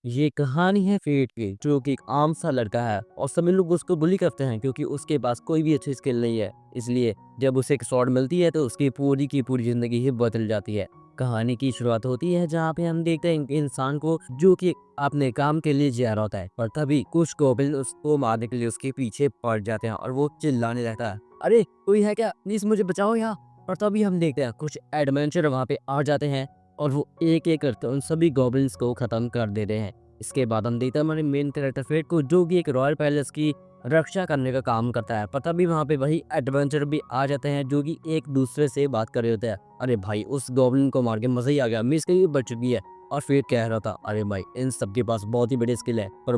ये कहानी है फेट की, जो कि एक आम सा लड़का है और सभी लोग उसको बुली करते हैं क्योंकि उसके पास कोई भी अच्छी स्किल नहीं है। इसलिए जब उसे एक स्वॉर्ड मिलती है तो उसकी पूरी की पूरी जिंदगी ही बदल जाती है। कहानी की शुरुआत होती है जहाँ पे हम देखते हैं कि इंसान को जो कि अपने काम के लिए जा रहा होता है, पर तभी कुछ गोब्लिन उसको मारने के लिए उसके पीछे पड़ जाते हैं और वो चिल्लाने लगता है, अरे कोई है क्या, प्लीज मुझे बचाओ यहाँ। और तभी हम देखते हैं कुछ एडवेंचर वहाँ पे आ जाते हैं और वो एक एक करके उन सभी गॉब्लिन्स को खत्म कर देते हैं। इसके बाद हम देखते हैं हमारे मेन कैरेक्टर फेट को, जो कि एक रॉयल पैलेस की रक्षा करने का काम करता है। पर तभी वहाँ पे वही एडवेंचर भी आ जाते हैं जो कि एक दूसरे से बात कर रहे होते हैं। अरे भाई, उस गॉब्लिन को मार के मजा ही आ गया, मिस कहीं बच चुकी है। और फेट कह रहा था, अरे भाई इन सब के पास बहुत ही बड़ी स्किल है, पर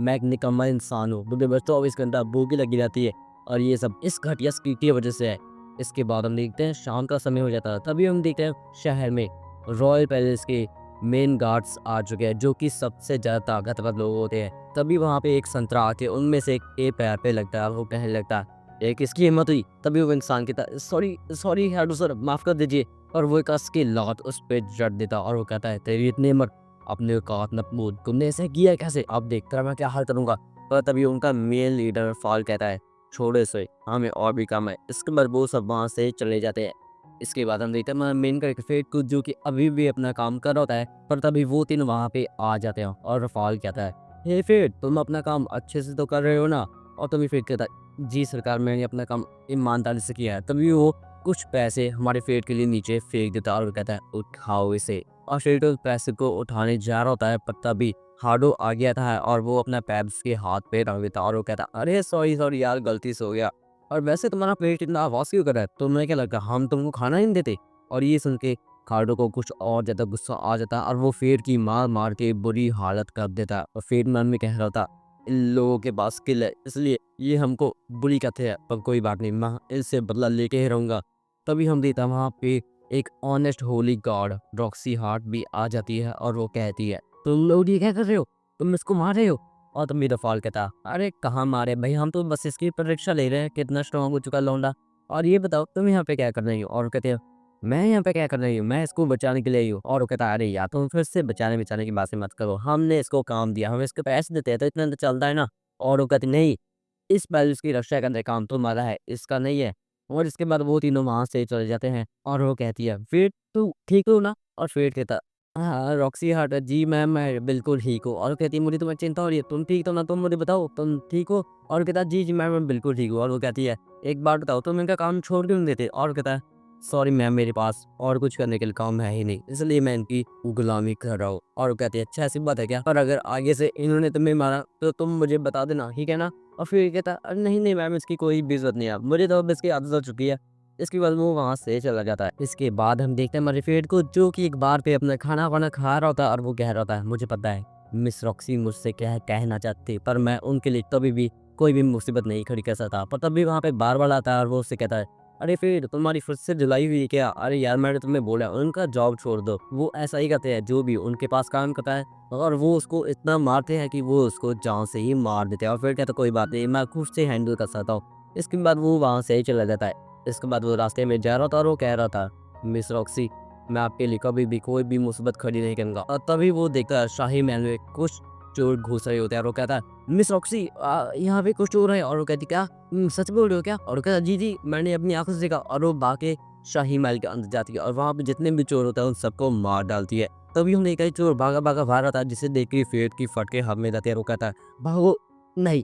मैं एक निकम्मा इंसान हूँ, मुझे बस 24 घंटा भूख ही लगी रहती है और ये सब इस घटिया स्किल की वजह से है। इसके बाद हम देखते हैं शाम का समय हो जाता है। तभी हम देखते हैं शहर में रॉयल पैलेस के मेन गार्ड्स आ चुके हैं, जो कि सबसे ज़्यादा ताकतवर लोग होते हैं। तभी वहाँ पे एक संतरा आके उनमें से एक के पैर पे लगता है और वो कहने लगता है, ये किसकी हिम्मत हुई। तभी वो इंसान कहता है, सॉरी सॉरी हेडो सर, माफ़ कर दीजिए। और वो एक कस की लात उस पे जड़ देता और वो कहता है, तेरी इतनी हिम्मत, अपने औकात न भूल, तुमने ऐसा किया कैसे, अब देखता रहा मैं क्या हाल करूँगा। पर तभी उनका मेन लीडर फॉल कहता है, छोड़ो इसे, हमें और भी काम है। इसके बाद वो सब वहाँ से चले जाते हैं। इसके बाद हम देखते हैं मेन कैरेक्टर फेट को, जो कि अभी भी अपना काम कर रहा होता है, पर तभी वो तीनों वहाँ पे आ जाते हैं और रफाल कहता है, हे फेट, तुम अपना काम अच्छे से तो कर रहे हो ना। और तभी फेट कहता है, जी सरकार, मैंने अपना काम ईमानदारी से किया है। तभी वो कुछ पैसे हमारे फेट के लिए नीचे फेंक देता है और वो कहता है, उठाओ इसे। और फेट उस पैसे को उठाने जा रहा होता है, पर तभी हार्डो आ गया था और वो अपना पैर उसके हाथ पे रख देता और वो कहता है, अरे सॉरी सॉरी यार, गलती से हो गया। और वैसे तुम्हारा पेट इतना आवाज़ क्यों कर रहा है? तुम्हें क्या लगता है हम तुमको खाना ही नहीं देते? और ये सुन के खार्डो को कुछ और ज़्यादा गुस्सा आ जाता है और वो फेर की मार-मार के बुरी हालत कर देता है। और फेर मन में कह रहा था, इन लोगों के पास स्किल है, इसलिए ये हमको बुली कहते हैं, पर कोई बात नहीं, मैं इससे बदला लेके ही रहूँगा। तभी हम देखता वहाँ पे एक honest Holi God Roxy heart भी आ जाती है और वो कहती है, तुम लोग ये क्या कर रहे हो? तुम इसको मार रहे हो? और तभी रफ़ाल कहता, अरे कहाँ मारे भाई, हम तो बस इसकी परीक्षा ले रहे हैं, कितना स्ट्रॉन्ग हो चुका लौंडा। और ये बताओ तुम यहाँ पे क्या कर रही हो? और वो कहते हो, मैं यहाँ पे क्या कर रही हूँ? मैं इसको बचाने के लिए आई हूँ। और वो कहता है, अरे यार तुम फिर से बचाने-बचाने की बातें मत करो। हमने इसको काम दिया, हम इसको पैसे देते हैं तो इतना तो चलता है ना। और वो कहती, नहीं, इस पैलेस की रक्षा करने का काम तुम्हारा है, इसका नहीं है। और इसके बाद वो तीनों वहाँ से चले जाते हैं और वो कहती है, फिर तू ठीक हो ना? और फिर कहता, हाँ, रॉक्सी हार्ट, जी मैम, मैं बिल्कुल ठीक हूँ। और कहती है, मुझे तुम्हें चिंता हो रही है, तुम ठीक तो ना, तुम मुझे बताओ तुम ठीक हो? और कहता है, जी जी मैम, मैं बिल्कुल ठीक हूँ। और वो कहती है, एक बात बताओ, तुम इनका काम छोड़ क्यों नहीं देते? और कहता है, सॉरी मैम, मेरे पास और कुछ करने के लिए काम है ही नहीं, इसलिए मैं इनकी गुलामी कर रहा हूँ। और वो कहती है, अच्छा ऐसी बात है क्या? पर अगर आगे से इन्होंने तुम्हें मारा तो तुम मुझे बता देना, ठीक है ना? और फिर ये कहता है, "अरे नहीं, नहीं मैम, इसकी कोई भी ज़रूरत नहीं है, मुझे तो अब इसकी आदत हो चुकी है।" इसके बाद वो वहाँ से चला जाता है। इसके बाद हम देखते हैं हमारे फेट को, जो कि एक बार पे अपना खाना-वाना खा रहा होता है और वो कह रहा होता है, मुझे पता है मिस रॉक्सी मुझसे क्या कहना चाहती, पर मैं उनके लिए कभी भी कोई भी मुसीबत नहीं खड़ी कर सकता। पर तभी वहाँ पे बार-बार आता है और वो उससे कहता है, अरे फेट, तुम्हारी फिर से धुलाई हुई है क्या? अरे यार, मैंने तुम्हें बोला उनका जॉब छोड़ दो। वो ऐसा ही करते हैं, जो भी उनके पास काम करता है और वो उसको इतना मारते हैं कि वो उसको जान से ही मार देते हैं। और फिर कहता, कोई बात नहीं, मैं खुद से हैंडल कर सकता हूँ। इसके बाद वो वहाँ से ही चला जाता है। इसके बाद वो रास्ते में जा रहा था और वो कह रहा था, मिस रॉक्सी, मैं आपके लिए कभी भी कोई भी मुसीबत खड़ी नहीं करूँगा। और तभी वो देखता है शाही महल में कुछ चोर घुस रहे होते हैं और वो कहता है, मिस रॉक्सी, यहाँ पे कुछ चोर है। और वो कहती, क्या? सच बोल रहे हो क्या? और वो कहता, जी जी, मैंने अपनी आंखों से देखा। और वो भाग के शाही महल के अंदर जाती है और वहाँ पे जितने भी चोर होते हैं उन सबको मार डालती है। तभी हमने एक ही चोर भागा-भागा भाग रहा था, जिसे देख के फेट की फट के हाथ में जाती है और वो कहता है, भागो, नहीं,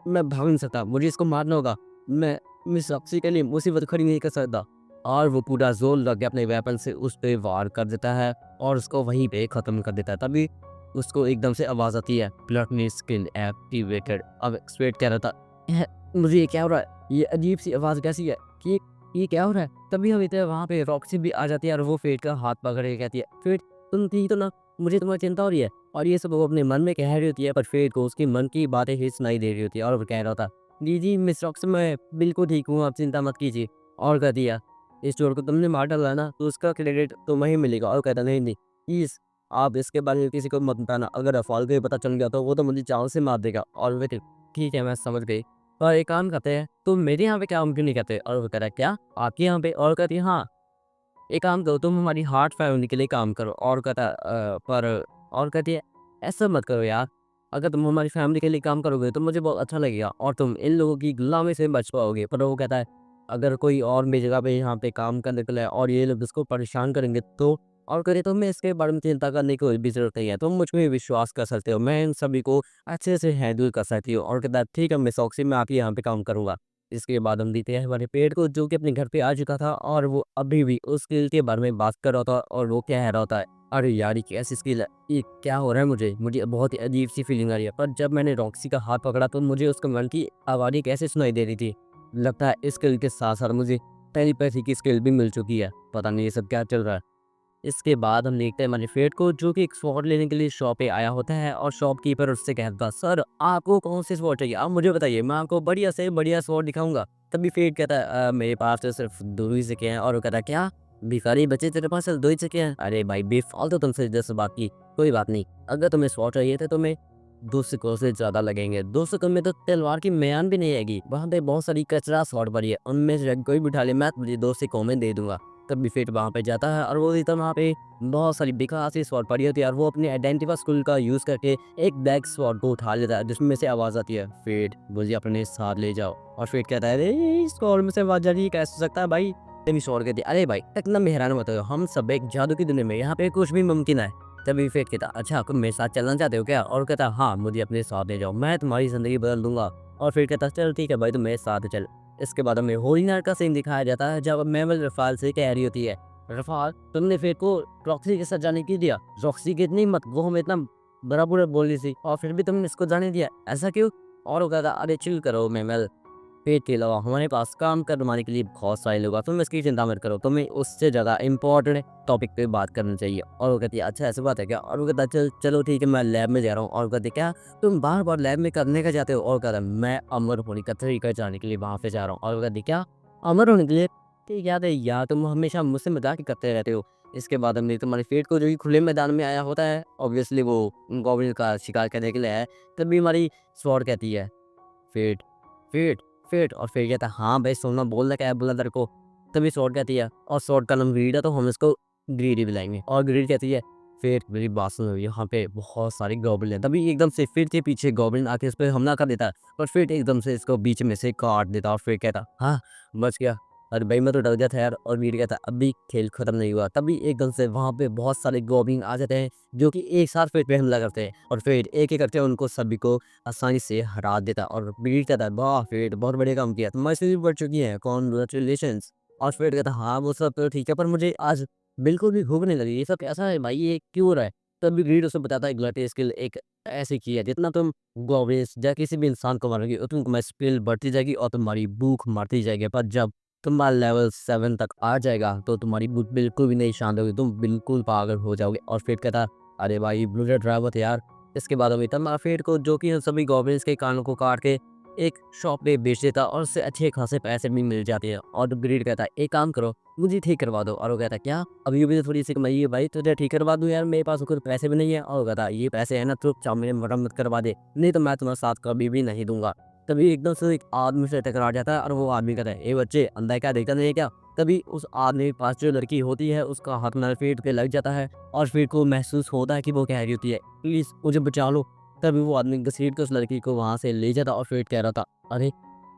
मैं भाग नहीं सकता, मुझे इसको मारना होगा। मैं मिस रॉक्सी के लिए मुसीबत खड़ी नहीं कर सकता। और वो पूरा ज़ोर लग के अपने वेपन से उस पे वार कर देता है और उसको वहीं पे ख़त्म कर देता है। तभी उसको एकदम से आवाज़ आती है, प्लटनी स्किल एक्टिवेटेड। अब एक्सपेक्ट कह रहा था, "यह मुझे ये क्या हो रहा है? ये अजीब-सी आवाज़ कैसी है? कि ये क्या हो रहा है?" तभी हम इधर वहाँ पे रॉक्सी भी आ जाती है और वो फेट का हाथ पकड़ के कहती है, "फेट, तुम ठीक तो ना? मुझे तुम्हारी चिंता हो रही है।" और ये सब वो अपने मन में कह रही होती है, पर फेट को उसके मन की बातें ही सुनाई दे रही होती है और वो कह रहा था, "जी, जी, मिस रॉक्सी, मैं बिल्कुल ठीक हूँ, आप चिंता मत कीजिए।" और कह दिया, "इस चोर को तुमने मार डाला ना, तो उसका क्रेडिट तुम्हें ही मिलेगा।" और कहता, "नहीं, नहीं, प्लीज़ आप इसके बारे में किसी को मत बताना, अगर रफ़ाल को ये पता चल गया तो वो तो मुझे जान से मार देगा।" और वे थे, "ठीक है, मैं समझ गई, पर एक काम करते हैं, तुम मेरे यहाँ पे काम क्यों नहीं करते?" और वो कह रहा है, "क्या? आपके यहाँ पे?" और कहती है, "हाँ, एक काम करो, तुम हमारी हार्ट फैमिली के लिए काम करो।" और कहता है, पर और कहती है, ऐसा मत करो यार। अगर तुम हमारी फैमिली के लिए काम करोगे तो मुझे बहुत अच्छा लगेगा और तुम इन लोगों की गुलामी से बच पाओगे। पर वो कहता है, अगर कोई और मेरी जगह पे यहाँ पे काम करने के लिए और ये लोग इसको परेशान करेंगे तो और करे तो मैं इसके बारे में चिंता करने की कोई भी ज़रूरत नहीं है। तुम मुझ में विश्वास कर सकते हो। मैं इन सभी को अच्छे से हैंडल कर सकती हूँ। और कहता है, ठीक है मिस ऑक्सी, मैं आपके यहाँ पे काम करूँगा। इसके बाद हम देखते हैं हमारे पेड़ को, जो कि अपने घर पे आ चुका था और वो अभी भी उस स्किल के बारे में बात कर रहा था और वो कह रहा होता है, अरे यार ये कैसी स्किल है, ये क्या हो रहा है, मुझे बहुत ही अजीब सी फीलिंग आ रही है। पर जब मैंने रॉक्सी का हाथ पकड़ा तो मुझे उसके मन की आवाज़ें कैसे सुनाई दे रही थी। लगता है इस स्किल के साथ साथ मुझे टेलीपैथी की स्किल भी मिल चुकी है। पता नहीं ये सब क्या चल रहा है। इसके बाद हम देखते हैं मैनिफेट को, जो कि एक स्वॉर्ड लेने के लिए शॉप पे आया होता है और शॉपकीपर उससे कहता, सर आपको कौन सी स्वॉर्ड चाहिए, आप मुझे बताइए, मैं आपको बढ़िया से बढ़िया स्वॉर्ड दिखाऊंगा। तभी फेट कहता है, मेरे पास तो सिर्फ 2 ही सिक्के हैं। और वो कहता है, क्या भिखारी बच्चे, तेरे पास सिर्फ 2 ही सिक्के हैं? अरे भाई बेफालतू तुमसे जैसे बात की। कोई बात नहीं, अगर तुम्हें स्वॉर्ड चाहिए थे तो मैं 2 सिक्कों से ज़्यादा लगेंगे। 2 सिक्कों में तो तलवार की म्यान भी नहीं आएगी। वहाँ पे बहुत सारी कचरा स्वॉर्ड पड़ी है, उनमें से कोई भी उठा ले, मैं तुझे 2 सिक्कों में दे दूंगा। तब भी फिर वहाँ पे जाता है और वो देखता है वहाँ पे बहुत सारी बेकार सी स्वॉर्ड पड़ी होती है और वो अपने आइडेंटिफा स्किल का यूज़ करके एक बैग स्वॉर्ड को उठा लेता है, जिसमें से आवाज़ आती है, फेट मुझे अपने साथ ले जाओ। और फेट कहता है, अरे इस स्वॉर्ड में से आवाज़ आ रही है, कैसे हो सकता है भाई? तभी स्वॉर्ड कहती है, अरे भाई एकदम हैरान मत हो, हम सब एक जादू की दुनिया में, यहाँ पे कुछ भी मुमकिन है। तभी फेट कहता, अच्छा तुम मेरे साथ चलना चाहते हो क्या? और कहता, हाँ मुझे अपने साथ ले जाओ, मैं तुम्हारी ज़िंदगी बदल दूंगा। और फिर कहता, चल ठीक है भाई, तुम मेरे साथ चल। इसके बाद हमें होली नाइट का सीन दिखाया जाता है, जब मेमल रफाल से कह रही होती है, रफ़ाल तुमने फिर को रॉक्सी के साथ जाने क्यों दिया? रॉक्सी की इतनी हिम्मत, वो हमें इतना बुरा-बुरा बोल रही थी और फिर भी तुमने इसको जाने दिया, ऐसा क्यों? और वो कहता, अरे चिल करो मेमल, पेट के अलावा हमारे पास काम करवाने के लिए बहुत सारे लोग हैं, तुम इसकी चिंता मत करो, तुम्हें उससे ज़्यादा इम्पोर्टेंट टॉपिक पे बात करनी चाहिए। और वो कहती है, अच्छा ऐसी बात है क्या? और वो कहता है, चलो ठीक है, मैं लैब में जा रहा हूँ। और वो कहती है, क्या तुम बार-बार लैब में करने का चाहते हो? और कहता है, मैं अमर होने का तरीका जानने के लिए वहाँ पे जा रहा हूँ। और वो कहती है, क्या अमर होने के लिए? ठीक याद है यार, तुम हमेशा मुझसे मजाक ही करते रहते हो। इसके बाद हमने तुम्हारी फेट को, जो कि खुले मैदान में आया होता है, ऑब्वियसली वो गॉब्लिन का शिकार करने के लिए है। तभी हमारी स्वॉर्ड कहती है, फेट, फेट, फेट। और फिर कहता है, हाँ भाई सोना बोल, क्या है बोला तेरे को? तभी स्वॉर्ड कहती है, और स्वॉर्ड का नाम ग्रीड है तो हम इसको ग्रीड ही बुलाएंगे। और ग्रीड कहती है, फिर मेरी बात सुनो, यहाँ पे बहुत सारी गॉब्लिन है। तभी एकदम से फिर के पीछे गॉब्लिन आके इस पे हमला कर देता है और फिर एकदम से इसको बीच में से काट देता। और फिर कहता, हाँ बच गया। अरे भाई मैं तो डर गया था यार। और वीर कहता, अभी खेल खत्म नहीं हुआ। तभी एकदम से वहाँ पे बहुत सारे गॉब्लिन आ जाते हैं, जो कि एक साथ फिर पे हमला करते हैं और फिर एक एक करके उनको सभी को आसानी से हरा देता। और वीर कहता है, वाह फिर बहुत बढ़िया काम किया, तुम्हारी स्पीड बढ़ चुकी है, कॉन्ग्रेचुलेशंस। और फिर कहता, हाँ वो सब तो ठीक है, पर मुझे आज बिल्कुल भी भूख नहीं लगी, ये सब कैसा है भाई, ये क्यों हो रहा है? तभी ग्रीड उसे बताता है, ग्लटी स्किल एक ऐसी की है, जितना तुम गॉब्लिन्स या किसी भी इंसान को मारोगे उतनी तुम्हारी स्किल बढ़ती जाएगी और तुम्हारी भूख मरती जाएगी। पर जब तुम्हारा लेवल 7 तक आ जाएगा तो तुम्हारी भूख बिल्कुल भी नहीं शांत होगी, तुम बिल्कुल पागल हो जाओगे। और फिर कहता, अरे भाई ब्लूडर ड्राइवर थे यार। इसके बाद अभी तब फेट को, जो कि उन सभी गॉब्लिन्स के कानों को काट के एक शॉप पे बेच देता और उससे अच्छे खासे पैसे भी मिल जाते हैं। और ग्रीड कहता है, एक काम करो, मुझे ठीक करवा दो। और वो कहता है, क्या अभी भी तो थोड़ी सी कमाई है भाई, तुझे ठीक करवा दूं यार, मेरे पास कुछ पैसे भी नहीं है। और वो कहता है, ये पैसे है ना, चुपचाप मेरे मरम्मत करवा दे, नहीं तो मैं तुम्हारा साथ कभी भी नहीं दूंगा। तभी एकदम से एक आदमी से टकरा जाता है और वो आदमी कहता है, ए बच्चे अंधा क्या देखता नहीं है क्या? तभी उस आदमी के पास जो लड़की होती है उसका हाथ नलफेट के लग जाता है और फिर को महसूस होता है कि वो कह रही होती है, प्लीज़ मुझे बचा लो। तभी वो आदमी घसीट के उस लड़की को वहाँ से ले जाता और फिर कह रहा था, अरे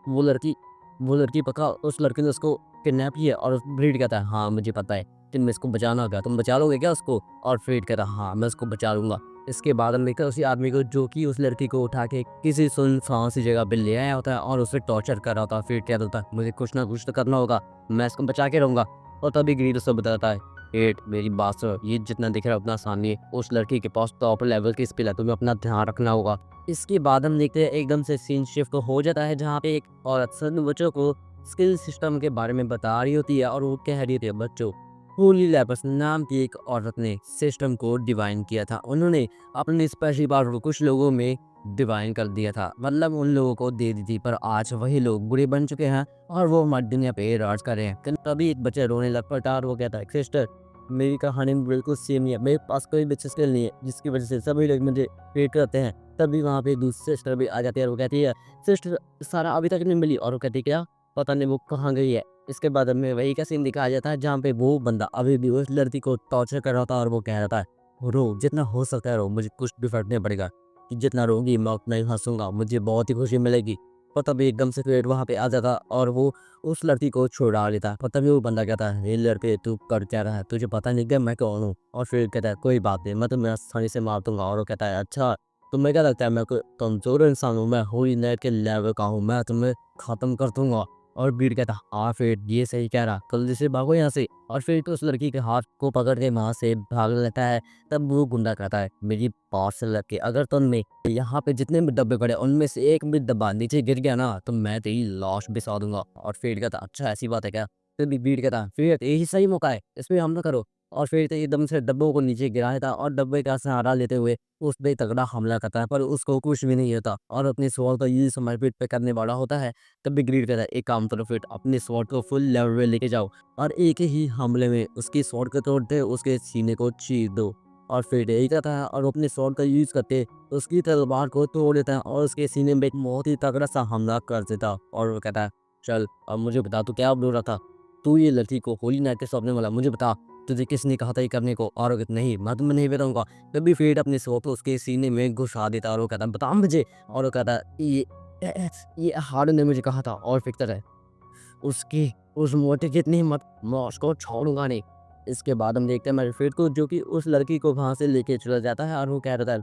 वो लड़की वो लड़की पक्का उस लड़के ने उसको किडनैप किया। और ब्रीड कहता है, हाँ मुझे पता है, तुम्हें इसको बचाना होगा, तुम बचा लोगे क्या उसको? और फ्रीड कहता है, हाँ मैं उसको बचा लूंगा। इसके बाद हम देखते हैं उसी आदमी को, जो कि उस लड़की को उठा के किसी सुनसान सी जगह पे ले आया होता है और उसे टॉर्चर कर रहा होता है। फिर कहता है, मुझे कुछ ना कुछ तो करना होगा, मैं इसको बचा के रहूंगा। और तभी ग्रीड उसे बताता है, एट मेरी बात सुनो, ये जितना दिख रहा है उतना आसान नहीं है, उस लड़की के पास टॉप लेवल की स्किल है, तुम्हें अपना ध्यान रखना होगा। इसके बाद हम देखते हैं एकदम से सीन शिफ्ट हो जाता है, जहाँ पे एक औरत सभी बच्चों को स्किल सिस्टम के बारे में बता रही होती है और वो कह रही होती है, बच्चों होली लैपस नाम की एक औरत ने सिस्टम को डिवाइन किया था, उन्होंने अपनी स्पेशल पावर को कुछ लोगों में डिवाइन कर दिया था, मतलब उन लोगों को दे दी थी। पर आज वही लोग बुरे बन चुके हैं और वो हमारी दुनिया पे राज कर रहे हैं। तभी एक बच्चा रोने लग पड़ता है और वो कहता है, सिस्टर मेरी कहानी में बिल्कुल सेम ही है, मेरे पास कोई भी स्किल नहीं है, जिसकी वजह से सभी लोग मुझे ट्रीट करते हैं। तभी वहाँ पे दूसरी सिस्टर भी आ जाती है और वो कहती है, सिस्टर सारा अभी तक नहीं मिली। और वो कहती है, क्या पता नहीं वो कहाँ गई है। इसके बाद हमें वही का सीन दिखाया जाता है, जहाँ पे वो बंदा अभी भी उस लड़की को टॉर्चर कर रहा था और वो कह रहा था, रो, जितना हो सकता है रो, मुझे कुछ भी फ़र्क नहीं पड़ेगा। कि जितना रोगी मैं उतना ही हँसूँगा, मुझे बहुत ही खुशी मिलेगी। और तभी एकदम से फ़िर वहाँ पे आ जाता और वो उस लड़की को छुड़ा लेता। और तभी वो बंदा कहता है, "हे लड़के, तू कर क्या रहा है? तुझे पता नहीं क्या मैं कौन हूँ?" और फिर कहता है, "कोई बात नहीं, मैं तुम्हें आसानी से मार दूँगा।" और वो कहता है, "अच्छा, तुम्हें क्या लगता है मैं कोई कमज़ोर इंसान हूँ? मैं होली नाइट के लेवल का हूँ, मैं तुम्हें ख़त्म कर दूँगा।" और भीड़ कहता, "हाँ, फिर ये सही कह रहा, जल्दी से भागो यहाँ से।" और फिर तो उस लड़की के हाथ को पकड़ के वहाँ से भाग लेता है। तब वो गुंडा कहता है, "मेरी बात से लग के अगर तुमने यहाँ पे जितने भी डब्बे पड़े उनमें से एक भी डब्बा नीचे गिर गया ना तो मैं तेरी लाश बिछा दूँगा।" और फिर कहता, "अच्छा ऐसी बात है क्या?" फिर भी भीड़ कहता, "फिर यही सही मौका है, इसमें हमला करो।" और फिर तो एकदम से डब्बों को नीचे गिरा देता और डब्बे का सहारा लेते हुए उस पे तगड़ा हमला करता है, पर उसको कुछ भी नहीं होता और अपने स्वॉर्ड का यूज़ समर्पित पे करने वाला होता है। तब भी ग्रीड कहता है, "एक काम करो फिर अपने स्वॉर्ड को फुल लेवल पे लेके जाओ और एक ही हमले में उसकी स्वॉर्ड को तोड़ दे, उसके सीने को चीर दो।" और फिर यही कहता है और अपने स्वॉर्ड का यूज़ करके उसकी तलवार को तोड़ देता है और उसके सीने में एक बहुत ही तगड़ा सा हमला कर देता। और वो कहता है, "चल अब मुझे बता तू क्या बोल रहा था? तू ये लड़की को होली नाइट के सौंपने वाला मुझे बता, तुझे किसने कहा था ये करने को?" और वो कहता, "नहीं, मैं तुम्हें नहीं बताऊँगा।" तभी फेट अपने स्वॉर्ड को उसके सीने में घुसा देता है और वो कहता है, "बता मुझे।" और वो कहता है, ये हार्डन ने मुझे कहा था।" और फिर कहता है, उसकी उस मोटे जितनी हिम्मत मैं उसको छोड़ूँगा नहीं। इसके बाद हम देखते हैं मैजिस्ट्रेट को जो कि उस लड़की को वहाँ से लेके चला जाता है और वो कह रहा था,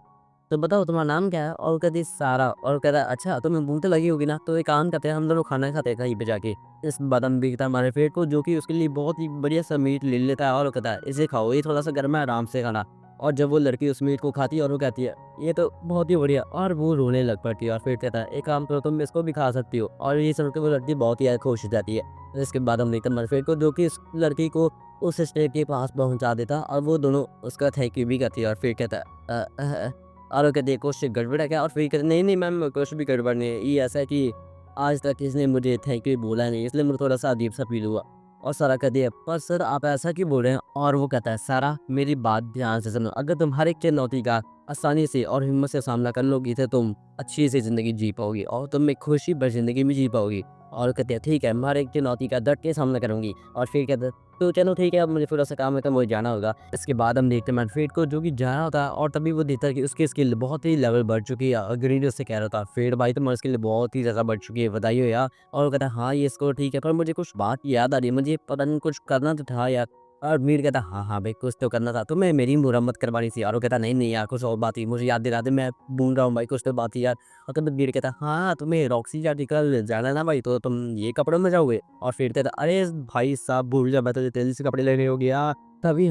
"तो बताओ तुम्हारा नाम क्या है?" और वो कहती है, "सारा।" और वो कहता है, "अच्छा तुम्हें भूख तो लगी होगी ना, तो एक काम करते हैं हम दोनों खाना खाते हैं कहीं पे जाके।" इस बाद हम देखता है मैजिस्ट्रेट को जो कि उसके लिए बहुत ही बढ़िया सा मीट ले लेता है और वो कहता है, "इसे खाओ, ये थोड़ा-सा गर्म है, आराम से खाना।" और जब वो लड़की उस मीट को खाती है और वो कहती है, "ये तो बहुत ही बढ़िया।" और वो रोने लग पड़ती है और फिर कहता है, "एक काम करो तुम इसको भी खा सकती हो।" और ये सुन के वो लड़की बहुत ही ज़्यादा खुश हो जाती है। इसके बाद हम देखते हैं मरफे को जो कि इस लड़की को उस स्टेज के पास पहुँचा देता और वो दोनों उसका थैंक यू भी करती है और फिर कहता है और वो कहती है, "कुछ गड़बड़ है क्या?" और फिर कहते नहीं, नहीं मैम कुछ भी गड़बड़ नहीं है। ये ऐसा है कि आज तक किसी ने मुझे थैंक यू बोला नहीं इसलिए मुझे थोड़ा-सा अजीब-सा फ़ील हुआ। और सारा कहती है, "पर सर आप ऐसा क्यों बोल रहे हैं?" और वो कहता है, "सारा मेरी बात ध्यान से सुनो। अगर तुम हर एक चुनौती का आसानी से और हिम्मत से सामना कर लोगी तो तुम अच्छी सी ज़िंदगी जी पाओगी और तुम एक खुशी भरी ज़िंदगी भी जी पाओगी।" और कहते हैं, "ठीक है, मैं हर एक चुनौती का डट के सामना करूँगी।" और फिर कहते हैं, "तो चलो ठीक है, अब मुझे थोड़ा-सा काम है तो मुझे जाना होगा।" इसके बाद हम देखते हैं मैनफ्रेड को जो कि जा रहा होता है और तभी वो देखता है कि उसकी स्किल बहुत ही लेवल बढ़ चुकी है। ग्रीन उससे कह रहा था, "फेड भाई तुम्हारी स्किल बहुत ही ज़्यादा बढ़ चुकी है, बधाई हो यार।" और वो कहता है, "हाँ, ये स्कोर ठीक है, पर मुझे कुछ बात याद आ रही है, मुझे पता नहीं कुछ करना तो था यार।" और मीर कहता, "हाँ, हाँ भाई, कुछ तो करना था, तुम्हें मेरी मुरम्मत करवानी थी।" और वो कहता, "नहीं, नहीं यार, कुछ और बात थी, मुझे याद दिला दे, मैं भूल रहा हूँ भाई, कुछ तो बात थी यार।" और तब वीर कहता, "हाँ, तुम्हें रॉक्सी आर्टिकल जाना है ना भाई, तो तुम ये कपड़ों में जाओगे?" और फिर कहता, "अरे भाई साहब भूल जा, मैं तो तेजी से कपड़े लेने हो गया।" तभी